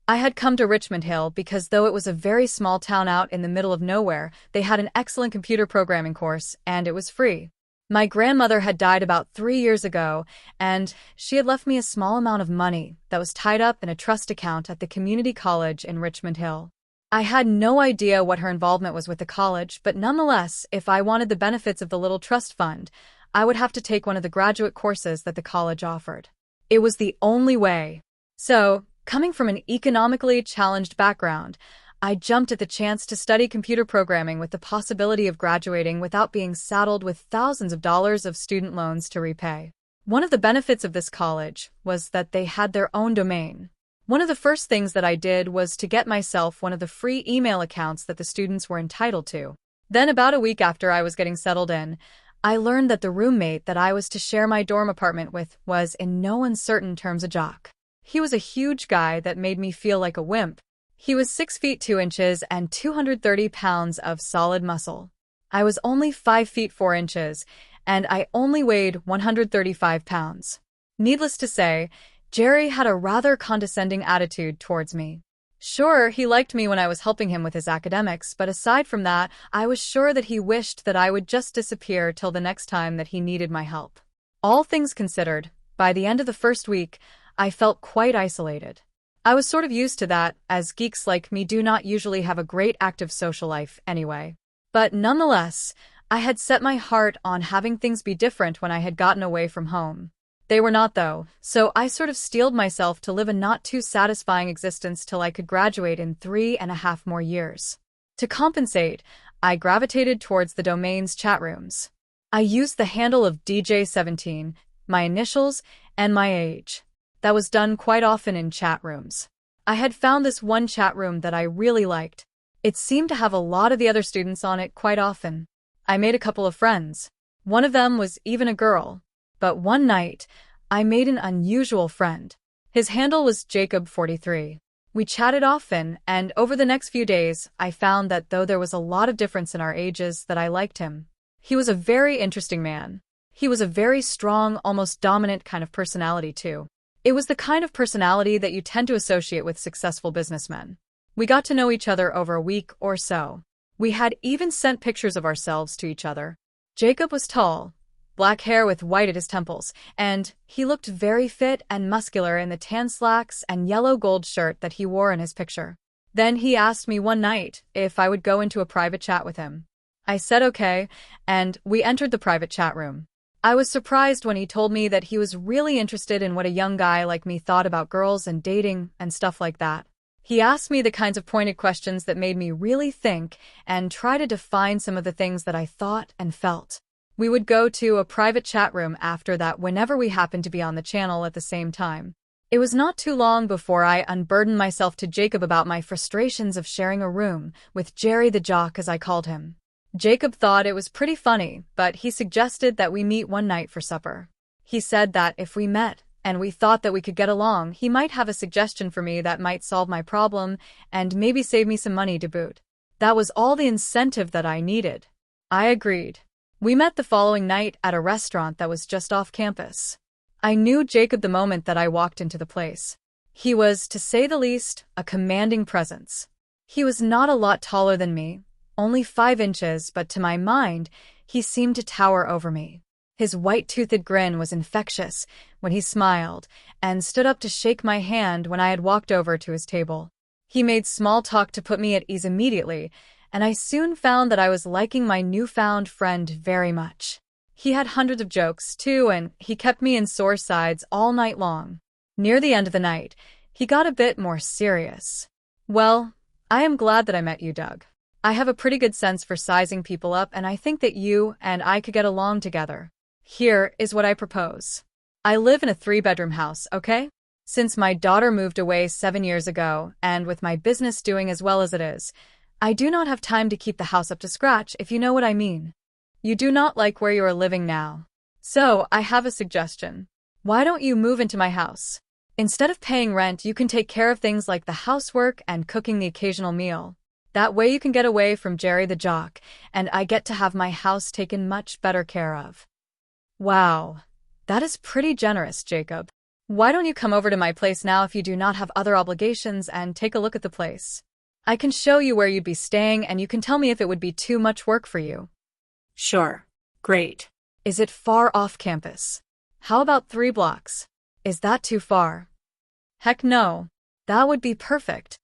I had come to Richmond Hill because though it was a very small town out in the middle of nowhere, they had an excellent computer programming course, and it was free. My grandmother had died about 3 years ago, and she had left me a small amount of money that was tied up in a trust account at the community college in Richmond Hill. I had no idea what her involvement was with the college, but nonetheless, if I wanted the benefits of the little trust fund, I would have to take one of the graduate courses that the college offered. It was the only way. So, coming from an economically challenged background, I jumped at the chance to study computer programming with the possibility of graduating without being saddled with thousands of dollars of student loans to repay. One of the benefits of this college was that they had their own domain. One of the first things that I did was to get myself one of the free email accounts that the students were entitled to. Then about a week after I was getting settled in, I learned that the roommate that I was to share my dorm apartment with was in no uncertain terms a jock. He was a huge guy that made me feel like a wimp. He was 6 feet 2 inches and 230 pounds of solid muscle. I was only 5 feet 4 inches, and I only weighed 135 pounds. Needless to say, Jerry had a rather condescending attitude towards me. Sure, he liked me when I was helping him with his academics, but aside from that, I was sure that he wished that I would just disappear till the next time that he needed my help. All things considered, by the end of the first week, I felt quite isolated. I was sort of used to that, as geeks like me do not usually have a great active social life anyway. But nonetheless, I had set my heart on having things be different when I had gotten away from home. They were not, though, so I sort of steeled myself to live a not-too-satisfying existence till I could graduate in 3.5 more years. To compensate, I gravitated towards the domain's chat rooms. I used the handle of DJ17, my initials, and my age. That was done quite often in chat rooms. I had found this one chat room that I really liked. It seemed to have a lot of the other students on it quite often. I made a couple of friends. One of them was even a girl. But one night, I made an unusual friend. His handle was Jacob43. We chatted often, and over the next few days, I found that though there was a lot of difference in our ages, that I liked him. He was a very interesting man. He was a very strong, almost dominant kind of personality, too. It was the kind of personality that you tend to associate with successful businessmen. We got to know each other over a week or so. We had even sent pictures of ourselves to each other. Jacob was tall, black hair with white at his temples, and he looked very fit and muscular in the tan slacks and yellow gold shirt that he wore in his picture. Then he asked me one night if I would go into a private chat with him. I said okay, and we entered the private chat room. I was surprised when he told me that he was really interested in what a young guy like me thought about girls and dating and stuff like that. He asked me the kinds of pointed questions that made me really think and try to define some of the things that I thought and felt. We would go to a private chat room after that whenever we happened to be on the channel at the same time. It was not too long before I unburdened myself to Jacob about my frustrations of sharing a room with Jerry the jock, as I called him. Jacob thought it was pretty funny, but he suggested that we meet one night for supper. He said that if we met, and we thought that we could get along, he might have a suggestion for me that might solve my problem and maybe save me some money to boot. That was all the incentive that I needed. I agreed. We met the following night at a restaurant that was just off campus. I knew Jacob the moment that I walked into the place. He was, to say the least, a commanding presence. He was not a lot taller than me, only 5 inches, but to my mind, he seemed to tower over me. His white-toothed grin was infectious when he smiled and stood up to shake my hand when I had walked over to his table. He made small talk to put me at ease immediately, and I soon found that I was liking my newfound friend very much. He had hundreds of jokes, too, and he kept me in sore sides all night long. Near the end of the night, he got a bit more serious. "Well, I am glad that I met you, Doug. I have a pretty good sense for sizing people up, and I think that you and I could get along together. Here is what I propose. I live in a 3-bedroom house, okay? Since my daughter moved away 7 years ago, and with my business doing as well as it is, I do not have time to keep the house up to scratch, if you know what I mean. You do not like where you are living now. So, I have a suggestion. Why don't you move into my house? Instead of paying rent, you can take care of things like the housework and cooking the occasional meal. That way you can get away from Jerry the jock, and I get to have my house taken much better care of." Wow, that is pretty generous, Jacob. Why don't you come over to my place now if you do not have other obligations and take a look at the place? I can show you where you'd be staying and you can tell me if it would be too much work for you. Sure. Great. Is it far off campus? How about 3 blocks? Is that too far? Heck no. That would be perfect.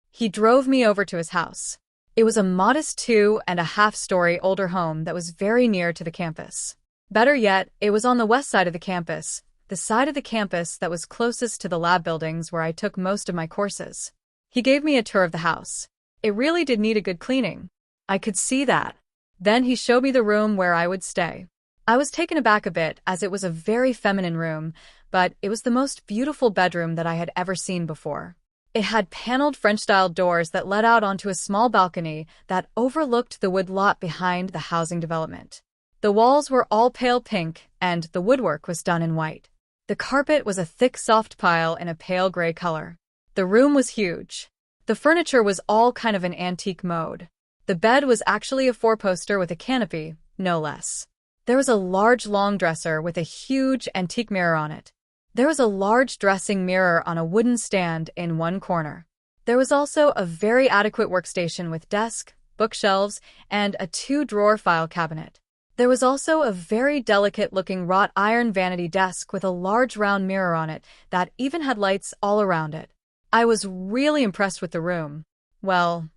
He drove me over to his house. It was a modest 2.5-story older home that was very near to the campus. Better yet, it was on the west side of the campus, the side of the campus that was closest to the lab buildings where I took most of my courses. He gave me a tour of the house. It really did need a good cleaning. I could see that. Then he showed me the room where I would stay. I was taken aback a bit as it was a very feminine room, but it was the most beautiful bedroom that I had ever seen before. It had paneled French-style doors that led out onto a small balcony that overlooked the wood lot behind the housing development. The walls were all pale pink, and the woodwork was done in white. The carpet was a thick, soft pile in a pale gray color. The room was huge. The furniture was all kind of an antique mode. The bed was actually a 4-poster with a canopy, no less. There was a large long dresser with a huge antique mirror on it. There was a large dressing mirror on a wooden stand in one corner. There was also a very adequate workstation with desk, bookshelves, and a 2-drawer file cabinet. There was also a very delicate-looking wrought iron vanity desk with a large round mirror on it that even had lights all around it. I was really impressed with the room. Well,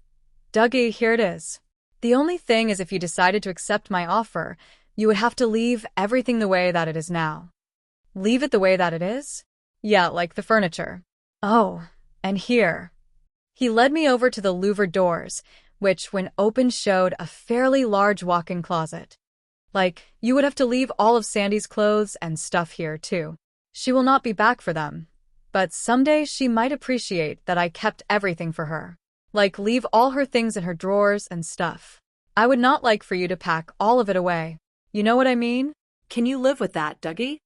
Dougie, here it is. The only thing is if you decided to accept my offer, you would have to leave everything the way that it is now. Leave it the way that it is? Yeah, like the furniture. Oh, and here. He led me over to the louvered doors, which, when opened, showed a fairly large walk-in closet. Like, you would have to leave all of Sandy's clothes and stuff here, too. She will not be back for them. But someday she might appreciate that I kept everything for her. Like, leave all her things in her drawers and stuff. I would not like for you to pack all of it away. You know what I mean? Can you live with that, Dougie?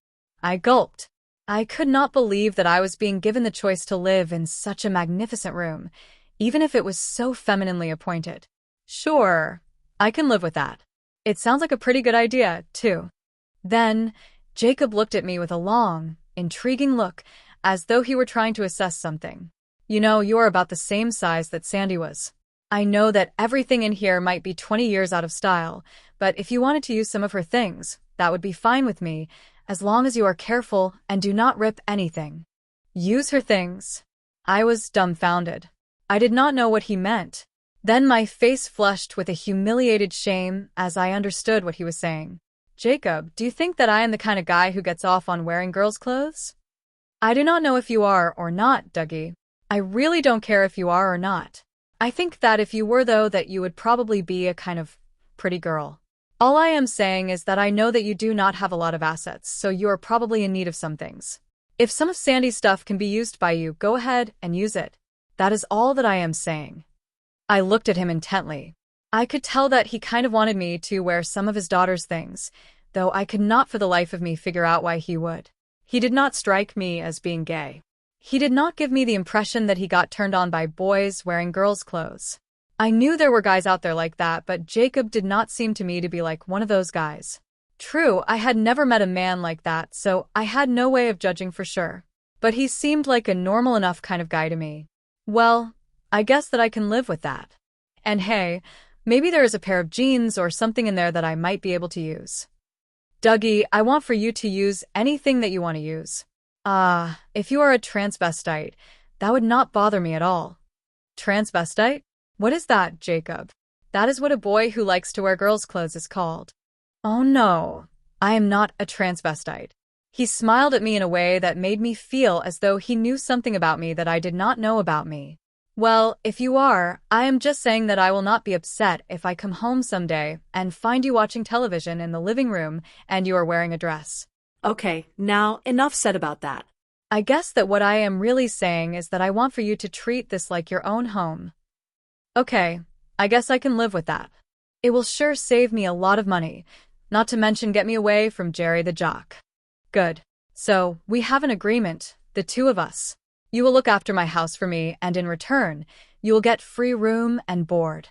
I gulped. I could not believe that I was being given the choice to live in such a magnificent room, even if it was so femininely appointed. Sure, I can live with that. It sounds like a pretty good idea, too. Then, Jacob looked at me with a long, intriguing look, as though he were trying to assess something. You know, you're about the same size that Sandy was. I know that everything in here might be 20 years out of style, but if you wanted to use some of her things, that would be fine with me, as long as you are careful and do not rip anything. Use her things. I was dumbfounded. I did not know what he meant. Then my face flushed with a humiliated shame as I understood what he was saying. Jacob, do you think that I am the kind of guy who gets off on wearing girls' clothes? I do not know if you are or not, Dougie. I really don't care if you are or not. I think that if you were, though, that you would probably be a kind of pretty girl. All I am saying is that I know that you do not have a lot of assets, so you are probably in need of some things. If some of Sandy's stuff can be used by you, go ahead and use it. That is all that I am saying. I looked at him intently. I could tell that he kind of wanted me to wear some of his daughter's things, though I could not for the life of me figure out why he would. He did not strike me as being gay. He did not give me the impression that he got turned on by boys wearing girls' clothes. I knew there were guys out there like that, but Jacob did not seem to me to be like one of those guys. True, I had never met a man like that, so I had no way of judging for sure. But he seemed like a normal enough kind of guy to me. Well, I guess that I can live with that. And hey, maybe there is a pair of jeans or something in there that I might be able to use. Dougie, I want for you to use anything that you want to use. If you are a transvestite, that would not bother me at all. Transvestite? What is that, Jacob? That is what a boy who likes to wear girls' clothes is called. Oh no, I am not a transvestite. He smiled at me in a way that made me feel as though he knew something about me that I did not know about me. Well, if you are, I am just saying that I will not be upset if I come home someday and find you watching television in the living room and you are wearing a dress. Okay, now enough said about that. I guess that what I am really saying is that I want for you to treat this like your own home. Okay, I guess I can live with that. It will sure save me a lot of money, not to mention get me away from Jerry the jock. Good. So, we have an agreement, the two of us. You will look after my house for me, and in return, you will get free room and board.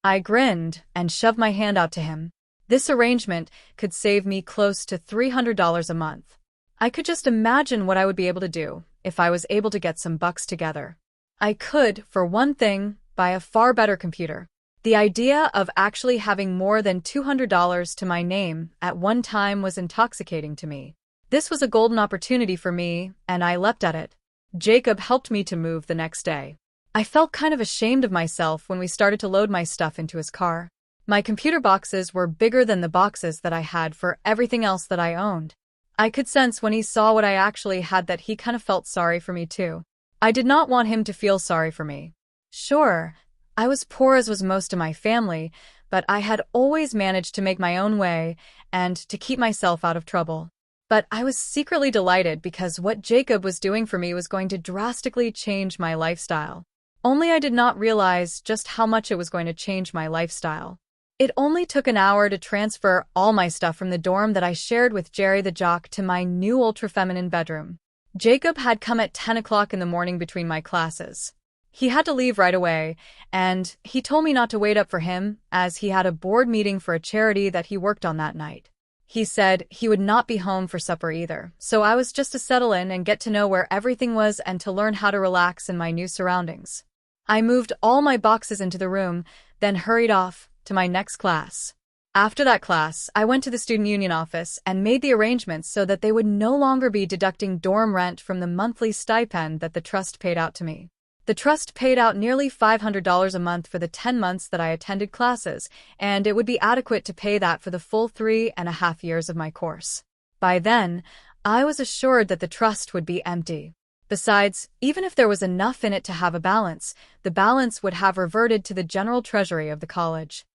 I grinned and shoved my hand out to him. This arrangement could save me close to $300 a month. I could just imagine what I would be able to do if I was able to get some bucks together. I could, for one thing, buy a far better computer. The idea of actually having more than $200 to my name at one time was intoxicating to me. This was a golden opportunity for me, and I leapt at it. Jacob helped me to move the next day. I felt kind of ashamed of myself when we started to load my stuff into his car. My computer boxes were bigger than the boxes that I had for everything else that I owned. I could sense when he saw what I actually had that he kind of felt sorry for me too. I did not want him to feel sorry for me. Sure, I was poor as was most of my family, but I had always managed to make my own way and to keep myself out of trouble. But I was secretly delighted because what Jacob was doing for me was going to drastically change my lifestyle. Only I did not realize just how much it was going to change my lifestyle. It only took an hour to transfer all my stuff from the dorm that I shared with Jerry the jock to my new ultra-feminine bedroom. Jacob had come at 10 o'clock in the morning between my classes. He had to leave right away, and he told me not to wait up for him as he had a board meeting for a charity that he worked on that night. He said he would not be home for supper either, so I was just to settle in and get to know where everything was and to learn how to relax in my new surroundings. I moved all my boxes into the room, then hurried off to my next class. After that class, I went to the student union office and made the arrangements so that they would no longer be deducting dorm rent from the monthly stipend that the trust paid out to me. The trust paid out nearly $500 a month for the 10 months that I attended classes, and it would be adequate to pay that for the full 3.5 years of my course. By then, I was assured that the trust would be empty. Besides, even if there was enough in it to have a balance, the balance would have reverted to the general treasury of the college.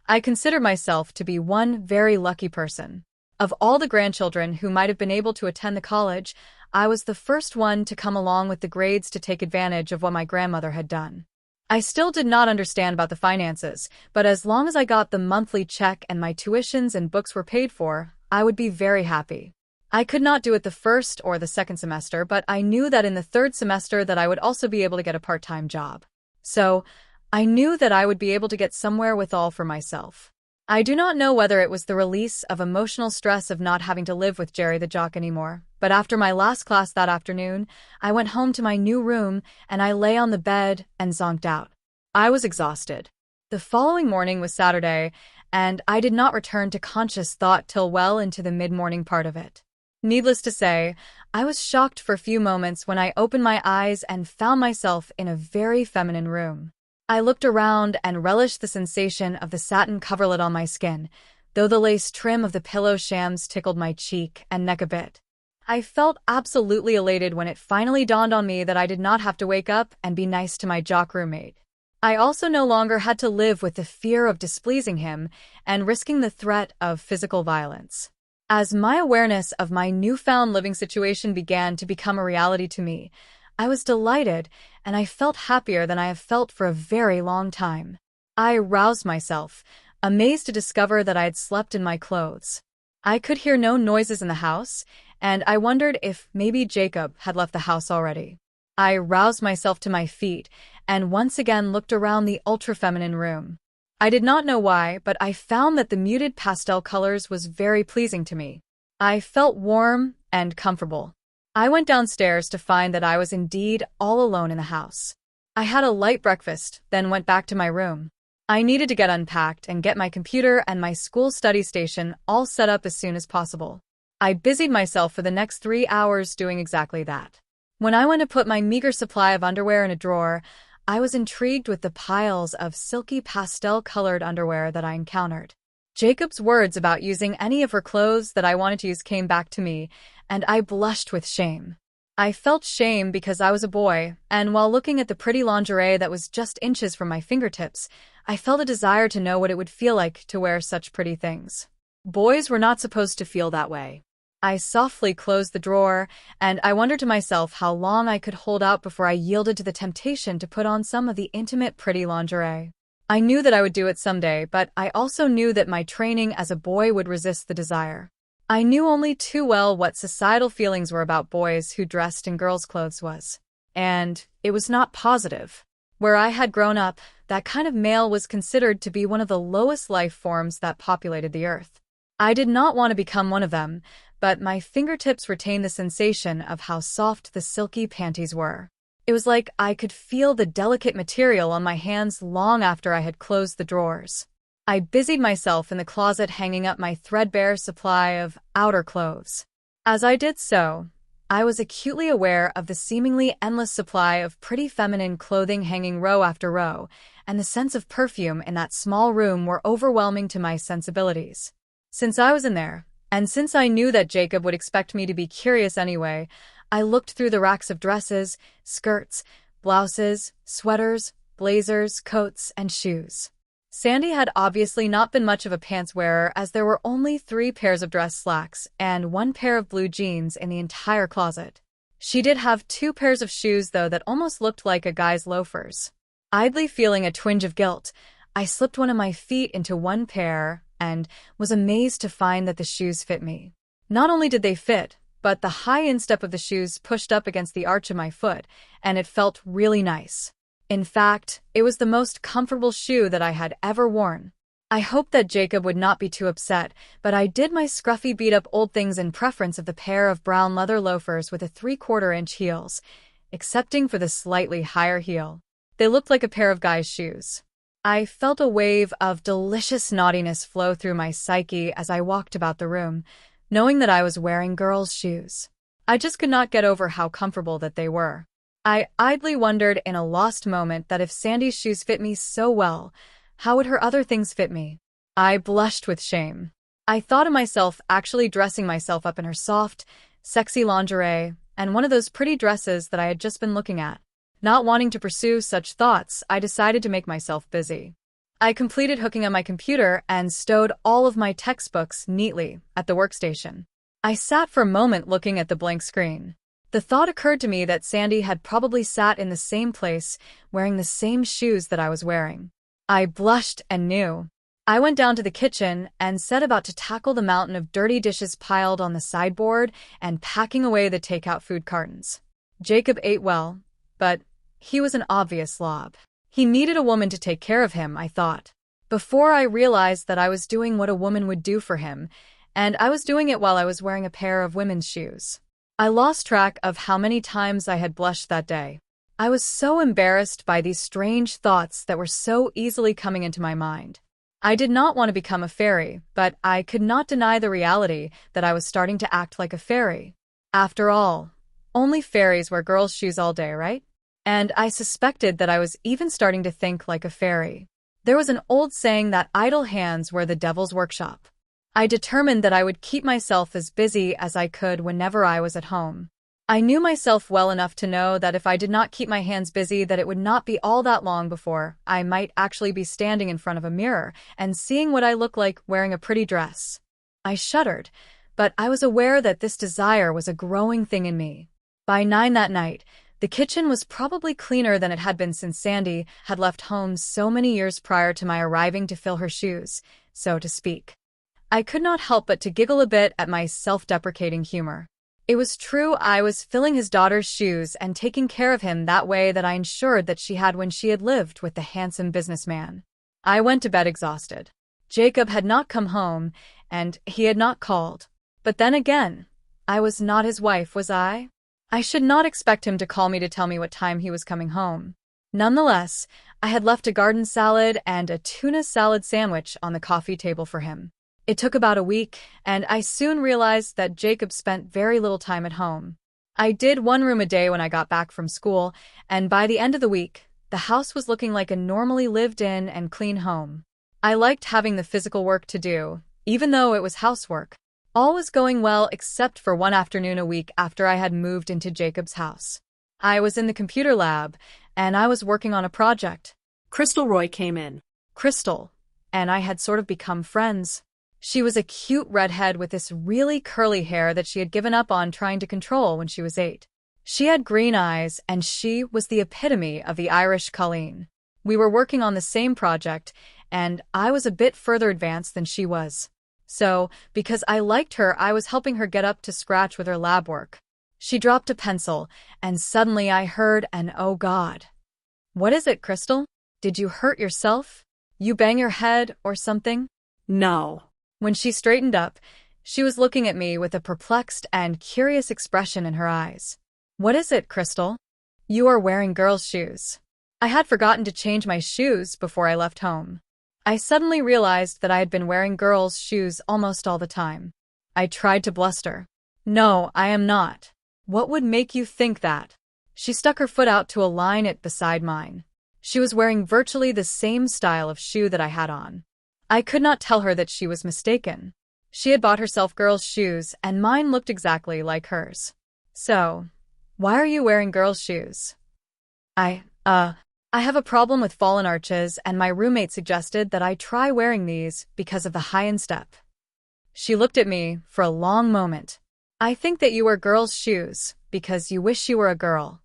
I consider myself to be one very lucky person. Of all the grandchildren who might have been able to attend the college, I was the first one to come along with the grades to take advantage of what my grandmother had done. I still did not understand about the finances, but as long as I got the monthly check and my tuitions and books were paid for, I would be very happy. I could not do it the first or the second semester, but I knew that in the third semester that I would also be able to get a part-time job. So, I knew that I would be able to get somewhere with all for myself. I do not know whether it was the release of emotional stress of not having to live with Jerry the jock anymore, but after my last class that afternoon, I went home to my new room and I lay on the bed and zonked out. I was exhausted. The following morning was Saturday, and I did not return to conscious thought till well into the mid-morning part of it. Needless to say, I was shocked for a few moments when I opened my eyes and found myself in a very feminine room. I looked around and relished the sensation of the satin coverlet on my skin, though the lace trim of the pillow shams tickled my cheek and neck a bit. I felt absolutely elated when it finally dawned on me that I did not have to wake up and be nice to my jock roommate. I also no longer had to live with the fear of displeasing him and risking the threat of physical violence. As my awareness of my newfound living situation began to become a reality to me, I was delighted, and I felt happier than I have felt for a very long time. I roused myself, amazed to discover that I had slept in my clothes. I could hear no noises in the house, and I wondered if maybe Jacob had left the house already. I roused myself to my feet, and once again looked around the ultra-feminine room. I did not know why, but I found that the muted pastel colors was very pleasing to me. I felt warm and comfortable. I went downstairs to find that I was indeed all alone in the house. I had a light breakfast, then went back to my room. I needed to get unpacked and get my computer and my school study station all set up as soon as possible. I busied myself for the next 3 hours doing exactly that. When I went to put my meager supply of underwear in a drawer, I was intrigued with the piles of silky pastel-colored underwear that I encountered. Jacob's words about using any of her clothes that I wanted to use came back to me, and I blushed with shame. I felt shame because I was a boy, and while looking at the pretty lingerie that was just inches from my fingertips, I felt a desire to know what it would feel like to wear such pretty things. Boys were not supposed to feel that way. I softly closed the drawer, and I wondered to myself how long I could hold out before I yielded to the temptation to put on some of the intimate pretty lingerie. I knew that I would do it someday, but I also knew that my training as a boy would resist the desire. I knew only too well what societal feelings were about boys who dressed in girls' clothes was. And it was not positive. Where I had grown up, that kind of male was considered to be one of the lowest life forms that populated the earth. I did not want to become one of them, but my fingertips retained the sensation of how soft the silky panties were. It was like I could feel the delicate material on my hands long after I had closed the drawers. I busied myself in the closet hanging up my threadbare supply of outer clothes. As I did so, I was acutely aware of the seemingly endless supply of pretty feminine clothing hanging row after row, and the scents of perfume in that small room were overwhelming to my sensibilities. Since I was in there, and since I knew that Jacob would expect me to be curious anyway, I looked through the racks of dresses, skirts, blouses, sweaters, blazers, coats, and shoes. Sandy had obviously not been much of a pants wearer, as there were only 3 pairs of dress slacks and 1 pair of blue jeans in the entire closet. She did have 2 pairs of shoes, though, that almost looked like a guy's loafers. Idly feeling a twinge of guilt, I slipped one of my feet into 1 pair and was amazed to find that the shoes fit me. Not only did they fit, but the high instep of the shoes pushed up against the arch of my foot, and it felt really nice. In fact, it was the most comfortable shoe that I had ever worn. I hoped that Jacob would not be too upset, but I did my scruffy beat-up old things in preference of the pair of brown leather loafers with a 3/4-inch heels, excepting for the slightly higher heel. They looked like a pair of guys' shoes. I felt a wave of delicious naughtiness flow through my psyche as I walked about the room, knowing that I was wearing girls' shoes. I just could not get over how comfortable that they were. I idly wondered in a lost moment that if Sandy's shoes fit me so well, how would her other things fit me? I blushed with shame. I thought of myself actually dressing myself up in her soft, sexy lingerie and one of those pretty dresses that I had just been looking at. Not wanting to pursue such thoughts, I decided to make myself busy. I completed hooking up my computer and stowed all of my textbooks neatly at the workstation. I sat for a moment looking at the blank screen. The thought occurred to me that Sandy had probably sat in the same place, wearing the same shoes that I was wearing. I blushed and knew. I went down to the kitchen and set about to tackle the mountain of dirty dishes piled on the sideboard and packing away the takeout food cartons. Jacob ate well, but he was an obvious slob. He needed a woman to take care of him, I thought. Before I realized that I was doing what a woman would do for him, and I was doing it while I was wearing a pair of women's shoes. I lost track of how many times I had blushed that day. I was so embarrassed by these strange thoughts that were so easily coming into my mind. I did not want to become a fairy, but I could not deny the reality that I was starting to act like a fairy. After all, only fairies wear girls' shoes all day, right? And I suspected that I was even starting to think like a fairy. There was an old saying that idle hands were the devil's workshop. I determined that I would keep myself as busy as I could whenever I was at home. I knew myself well enough to know that if I did not keep my hands busy, that it would not be all that long before I might actually be standing in front of a mirror and seeing what I look like wearing a pretty dress. I shuddered, but I was aware that this desire was a growing thing in me. By 9 that night, the kitchen was probably cleaner than it had been since Sandy had left home so many years prior to my arriving to fill her shoes, so to speak. I could not help but to giggle a bit at my self-deprecating humor. It was true, I was filling his daughter's shoes and taking care of him that way that I ensured that she had when she had lived with the handsome businessman. I went to bed exhausted. Jacob had not come home, and he had not called. But then again, I was not his wife, was I? I should not expect him to call me to tell me what time he was coming home. Nonetheless, I had left a garden salad and a tuna salad sandwich on the coffee table for him. It took about a week, and I soon realized that Jacob spent very little time at home. I did 1 room a day when I got back from school, and by the end of the week, the house was looking like a normally lived-in and clean home. I liked having the physical work to do, even though it was housework. All was going well except for one afternoon a week after I had moved into Jacob's house. I was in the computer lab, and I was working on a project. Crystal Roy came in. Crystal and I had sort of become friends. She was a cute redhead with this really curly hair that she had given up on trying to control when she was 8. She had green eyes, and she was the epitome of the Irish Colleen. We were working on the same project, and I was a bit further advanced than she was. So, because I liked her, I was helping her get up to scratch with her lab work. She dropped a pencil, and suddenly I heard an "Oh God." "What is it, Crystal? Did you hurt yourself? You bang your head or something?" No. When she straightened up, She was looking at me with a perplexed and curious expression in her eyes. What is it, Crystal? You are wearing girls' shoes. I had forgotten to change my shoes before I left home. I suddenly realized that I had been wearing girls' shoes almost all the time. I tried to bluster. No, I am not. What would make you think that? She stuck her foot out to align it beside mine. She was wearing virtually the same style of shoe that I had on. I could not tell her that she was mistaken. She had bought herself girls' shoes, and mine looked exactly like hers. So, why are you wearing girls' shoes? I have a problem with fallen arches, and my roommate suggested that I try wearing these because of the high instep. She looked at me for a long moment. I think that you wear girls' shoes because you wish you were a girl.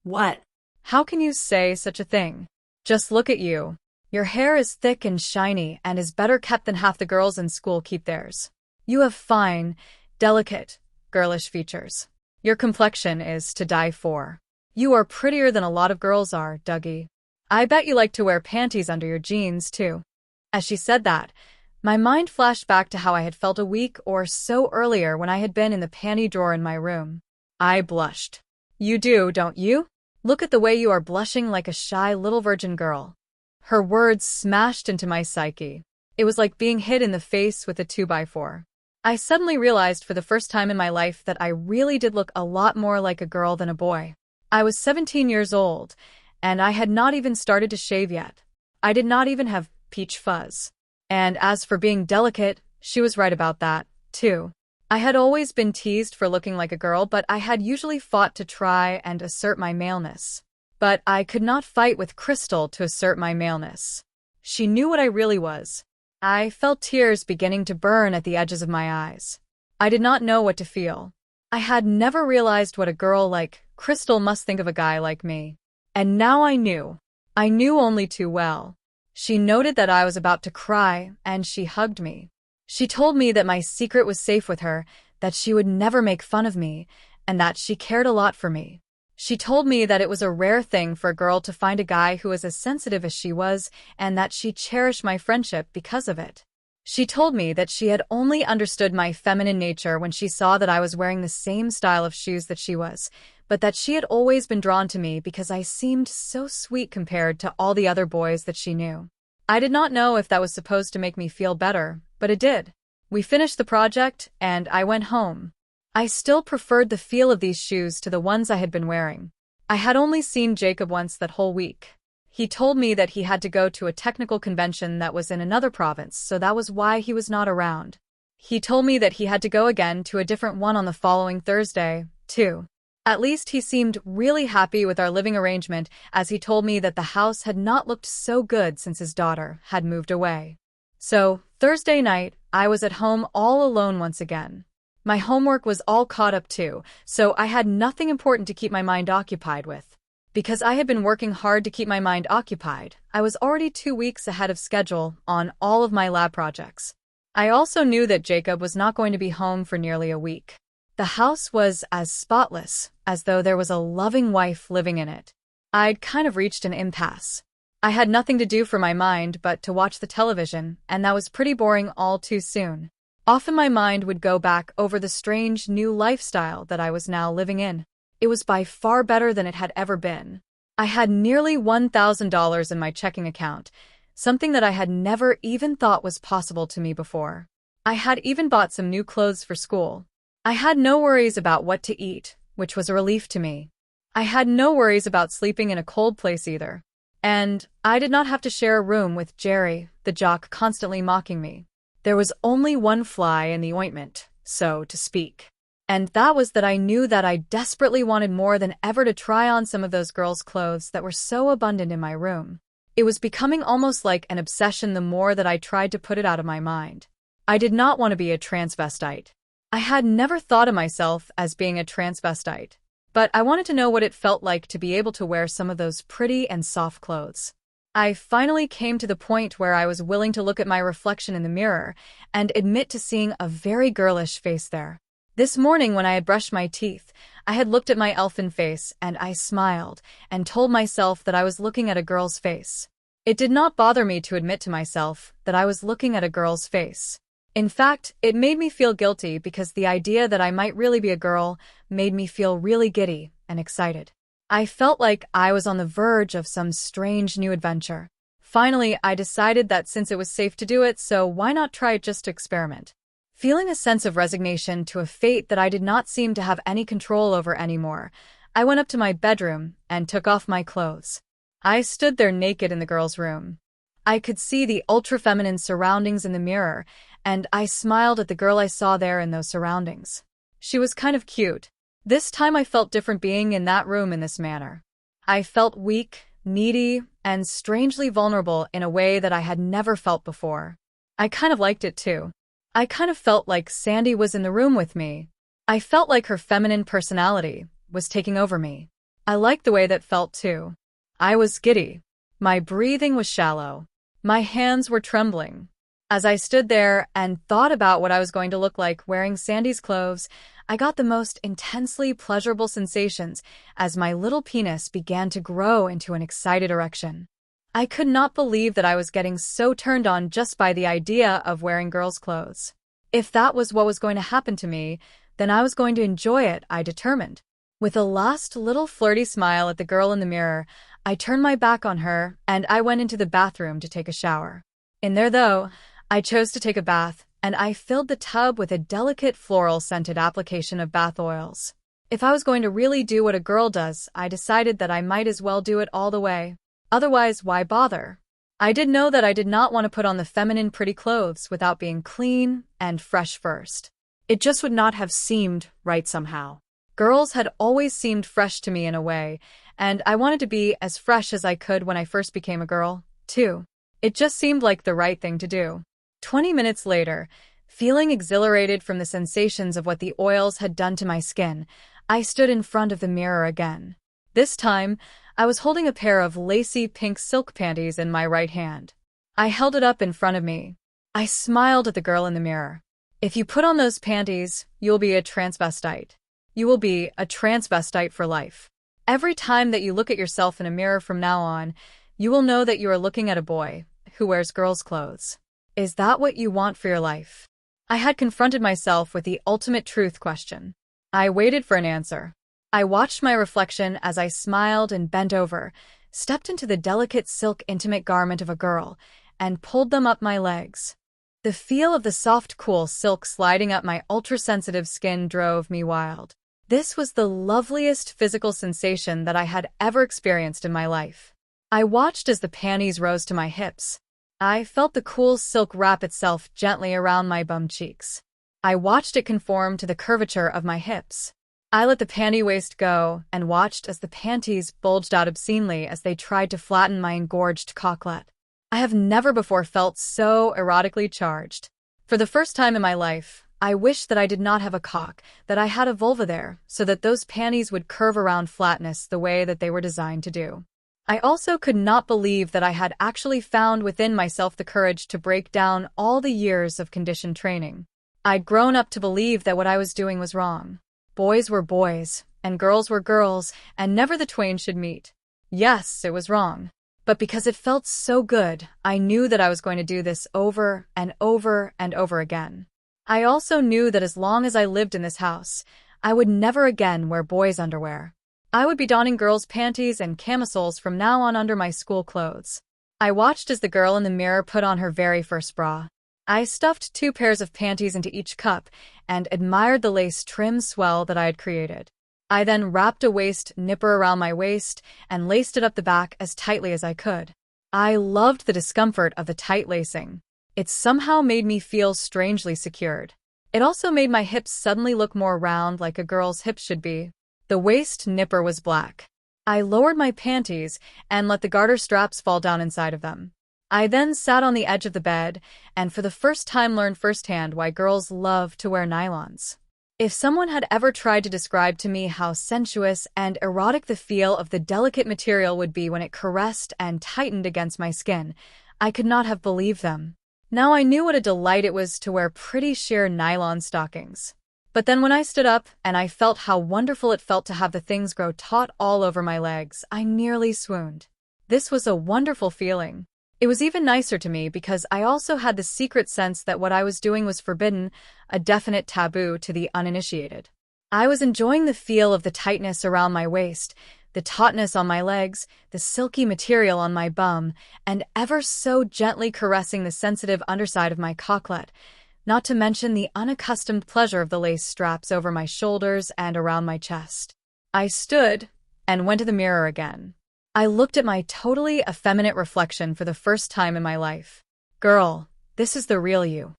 What? How can you say such a thing? Just look at you. Your hair is thick and shiny and is better kept than half the girls in school keep theirs. You have fine, delicate, girlish features. Your complexion is to die for. You are prettier than a lot of girls are, Dougie. I bet you like to wear panties under your jeans, too. As she said that, my mind flashed back to how I had felt a week or so earlier when I had been in the panty drawer in my room. I blushed. You do, don't you? Look at the way you are blushing like a shy little virgin girl. Her words smashed into my psyche. It was like being hit in the face with a 2x4. I suddenly realized for the first time in my life that I really did look a lot more like a girl than a boy. I was 17 years old, and I had not even started to shave yet. I did not even have peach fuzz. And as for being delicate, she was right about that, too. I had always been teased for looking like a girl, but I had usually fought to try and assert my maleness. But I could not fight with Crystal to assert my maleness. She knew what I really was. I felt tears beginning to burn at the edges of my eyes. I did not know what to feel. I had never realized what a girl like Crystal must think of a guy like me. And now I knew. I knew only too well. She noted that I was about to cry, and she hugged me. She told me that my secret was safe with her, that she would never make fun of me, and that she cared a lot for me. She told me that it was a rare thing for a girl to find a guy who was as sensitive as she was, and that she cherished my friendship because of it. She told me that she had only understood my feminine nature when she saw that I was wearing the same style of shoes that she was, but that she had always been drawn to me because I seemed so sweet compared to all the other boys that she knew. I did not know if that was supposed to make me feel better, but it did. We finished the project, and I went home. I still preferred the feel of these shoes to the ones I had been wearing. I had only seen Jacob once that whole week. He told me that he had to go to a technical convention that was in another province, so that was why he was not around. He told me that he had to go again to a different one on the following Thursday, too. At least he seemed really happy with our living arrangement, as he told me that the house had not looked so good since his daughter had moved away. So, Thursday night, I was at home all alone once again. My homework was all caught up too, so I had nothing important to keep my mind occupied with. Because I had been working hard to keep my mind occupied, I was already 2 weeks ahead of schedule on all of my lab projects. I also knew that Jacob was not going to be home for nearly a week. The house was as spotless as though there was a loving wife living in it. I'd kind of reached an impasse. I had nothing to do for my mind but to watch the television, and that was pretty boring all too soon. Often my mind would go back over the strange new lifestyle that I was now living in. It was by far better than it had ever been. I had nearly $1,000 in my checking account, something that I had never even thought was possible to me before. I had even bought some new clothes for school. I had no worries about what to eat, which was a relief to me. I had no worries about sleeping in a cold place either. And I did not have to share a room with Jerry, the jock constantly mocking me. There was only one fly in the ointment, so to speak. And that was that I knew that I desperately wanted more than ever to try on some of those girls' clothes that were so abundant in my room. It was becoming almost like an obsession the more that I tried to put it out of my mind. I did not want to be a transvestite. I had never thought of myself as being a transvestite, but I wanted to know what it felt like to be able to wear some of those pretty and soft clothes. I finally came to the point where I was willing to look at my reflection in the mirror and admit to seeing a very girlish face there. This morning when I had brushed my teeth, I had looked at my elfin face and I smiled and told myself that I was looking at a girl's face. It did not bother me to admit to myself that I was looking at a girl's face. In fact, it made me feel guilty because the idea that I might really be a girl made me feel really giddy and excited. I felt like I was on the verge of some strange new adventure. Finally, I decided that since it was safe to do it, so why not try it just to experiment? Feeling a sense of resignation to a fate that I did not seem to have any control over anymore, I went up to my bedroom and took off my clothes. I stood there naked in the girl's room. I could see the ultra-feminine surroundings in the mirror, and I smiled at the girl I saw there in those surroundings. She was kind of cute. This time I felt different being in that room in this manner. I felt weak, needy, and strangely vulnerable in a way that I had never felt before. I kind of liked it too. I kind of felt like Sandy was in the room with me. I felt like her feminine personality was taking over me. I liked the way that felt too. I was giddy. My breathing was shallow. My hands were trembling. As I stood there and thought about what I was going to look like wearing Sandy's clothes, I got the most intensely pleasurable sensations as my little penis began to grow into an excited erection. I could not believe that I was getting so turned on just by the idea of wearing girls' clothes. If that was what was going to happen to me, then I was going to enjoy it, I determined. With a last little flirty smile at the girl in the mirror, I turned my back on her and I went into the bathroom to take a shower. In there, though, I chose to take a bath, and I filled the tub with a delicate floral-scented application of bath oils. If I was going to really do what a girl does, I decided that I might as well do it all the way. Otherwise, why bother? I did know that I did not want to put on the feminine pretty clothes without being clean and fresh first. It just would not have seemed right somehow. Girls had always seemed fresh to me in a way, and I wanted to be as fresh as I could when I first became a girl, too. It just seemed like the right thing to do. 20 minutes later, feeling exhilarated from the sensations of what the oils had done to my skin, I stood in front of the mirror again. This time, I was holding a pair of lacy pink silk panties in my right hand. I held it up in front of me. I smiled at the girl in the mirror. If you put on those panties, you'll be a transvestite. You will be a transvestite for life. Every time that you look at yourself in a mirror from now on, you will know that you are looking at a boy who wears girls' clothes. Is that what you want for your life? I had confronted myself with the ultimate truth question. I waited for an answer. I watched my reflection as I smiled and bent over, stepped into the delicate silk intimate garment of a girl, and pulled them up my legs. The feel of the soft, cool silk sliding up my ultra-sensitive skin drove me wild. This was the loveliest physical sensation that I had ever experienced in my life. I watched as the panties rose to my hips. I felt the cool silk wrap itself gently around my bum cheeks. I watched it conform to the curvature of my hips. I let the panty waist go and watched as the panties bulged out obscenely as they tried to flatten my engorged cocklet. I have never before felt so erotically charged. For the first time in my life, I wished that I did not have a cock, that I had a vulva there, so that those panties would curve around flatness the way that they were designed to do. I also could not believe that I had actually found within myself the courage to break down all the years of conditioned training. I'd grown up to believe that what I was doing was wrong. Boys were boys, and girls were girls, and never the twain should meet. Yes, it was wrong. But because it felt so good, I knew that I was going to do this over and over and over again. I also knew that as long as I lived in this house, I would never again wear boys' underwear. I would be donning girls' panties and camisoles from now on under my school clothes. I watched as the girl in the mirror put on her very first bra. I stuffed 2 pairs of panties into each cup and admired the lace trim swell that I had created. I then wrapped a waist nipper around my waist and laced it up the back as tightly as I could. I loved the discomfort of the tight lacing. It somehow made me feel strangely secured. It also made my hips suddenly look more round like a girl's hips should be. The waist nipper was black. I lowered my panties and let the garter straps fall down inside of them. I then sat on the edge of the bed and for the first time learned firsthand why girls love to wear nylons. If someone had ever tried to describe to me how sensuous and erotic the feel of the delicate material would be when it caressed and tightened against my skin, I could not have believed them. Now I knew what a delight it was to wear pretty sheer nylon stockings. But then when I stood up and I felt how wonderful it felt to have the things grow taut all over my legs, I nearly swooned. This was a wonderful feeling. It was even nicer to me because I also had the secret sense that what I was doing was forbidden, a definite taboo to the uninitiated. I was enjoying the feel of the tightness around my waist, the tautness on my legs, the silky material on my bum, and ever so gently caressing the sensitive underside of my cocklet, not to mention the unaccustomed pleasure of the lace straps over my shoulders and around my chest. I stood and went to the mirror again. I looked at my totally effeminate reflection for the first time in my life. Girl, this is the real you.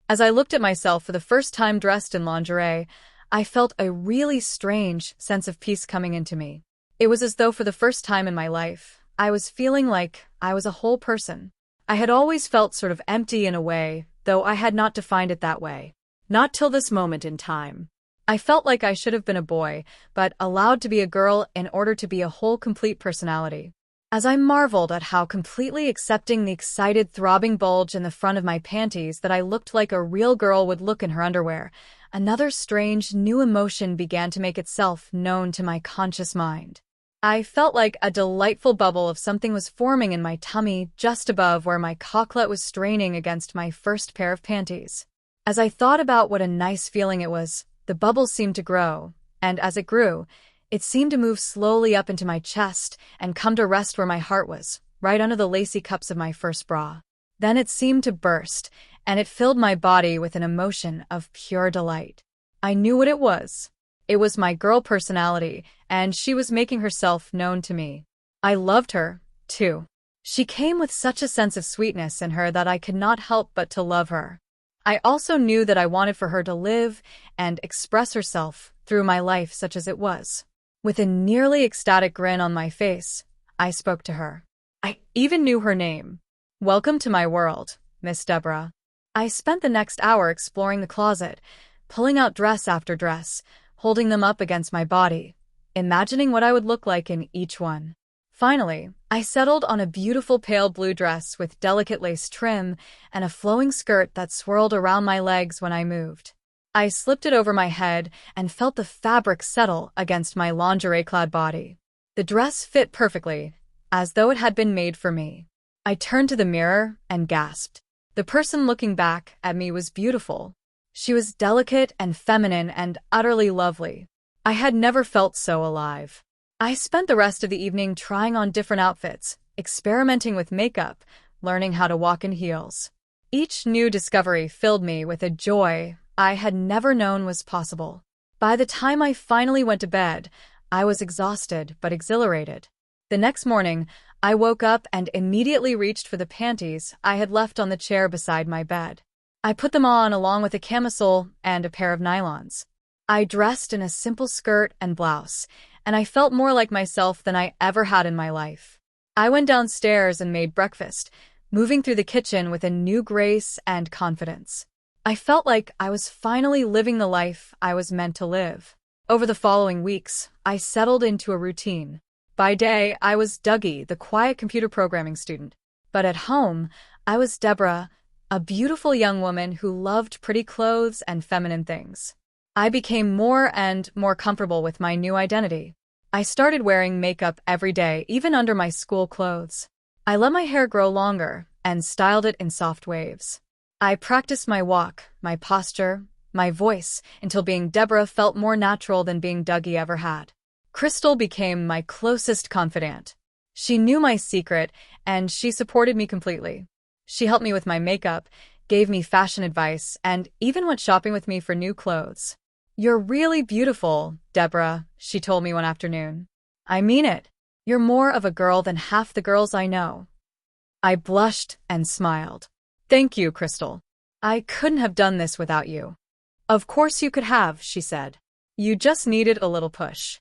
As I looked at myself for the first time dressed in lingerie, I felt a really strange sense of peace coming into me. It was as though for the first time in my life, I was feeling like I was a whole person. I had always felt sort of empty in a way, though I had not defined it that way. Not till this moment in time. I felt like I should have been a boy, but allowed to be a girl in order to be a whole complete personality. As I marveled at how completely accepting the excited throbbing bulge in the front of my panties that I looked like a real girl would look in her underwear, another strange new emotion began to make itself known to my conscious mind. I felt like a delightful bubble of something was forming in my tummy just above where my cocklet was straining against my first pair of panties. As I thought about what a nice feeling it was, the bubble seemed to grow, and as it grew, it seemed to move slowly up into my chest and come to rest where my heart was, right under the lacy cups of my first bra. Then it seemed to burst, and it filled my body with an emotion of pure delight. I knew what it was. It was my girl personality, and she was making herself known to me. I loved her, too. She came with such a sense of sweetness in her that I could not help but to love her. I also knew that I wanted for her to live and express herself through my life such as it was. With a nearly ecstatic grin on my face, I spoke to her. I even knew her name. Welcome to my world, Miss Deborah. I spent the next hour exploring the closet, pulling out dress after dress, holding them up against my body, imagining what I would look like in each one. Finally, I settled on a beautiful pale blue dress with delicate lace trim and a flowing skirt that swirled around my legs when I moved. I slipped it over my head and felt the fabric settle against my lingerie-clad body. The dress fit perfectly, as though it had been made for me. I turned to the mirror and gasped. The person looking back at me was beautiful. She was delicate and feminine and utterly lovely. I had never felt so alive. I spent the rest of the evening trying on different outfits, experimenting with makeup, learning how to walk in heels. Each new discovery filled me with a joy I had never known was possible. By the time I finally went to bed, I was exhausted but exhilarated. The next morning, I woke up and immediately reached for the panties I had left on the chair beside my bed. I put them on along with a camisole and a pair of nylons. I dressed in a simple skirt and blouse, and I felt more like myself than I ever had in my life. I went downstairs and made breakfast, moving through the kitchen with a new grace and confidence. I felt like I was finally living the life I was meant to live. Over the following weeks, I settled into a routine. By day, I was Dougie, the quiet computer programming student. But at home, I was Deborah, a beautiful young woman who loved pretty clothes and feminine things. I became more and more comfortable with my new identity. I started wearing makeup every day, even under my school clothes. I let my hair grow longer and styled it in soft waves. I practiced my walk, my posture, my voice, until being Deborah felt more natural than being Dougie ever had. Crystal became my closest confidant. She knew my secret, and she supported me completely. She helped me with my makeup, gave me fashion advice, and even went shopping with me for new clothes. "You're really beautiful, Deborah," she told me one afternoon. "I mean it. You're more of a girl than half the girls I know." I blushed and smiled. "Thank you, Crystal. I couldn't have done this without you." "Of course you could have," she said. "You just needed a little push."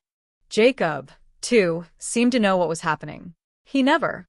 Jacob, too, seemed to know what was happening. He never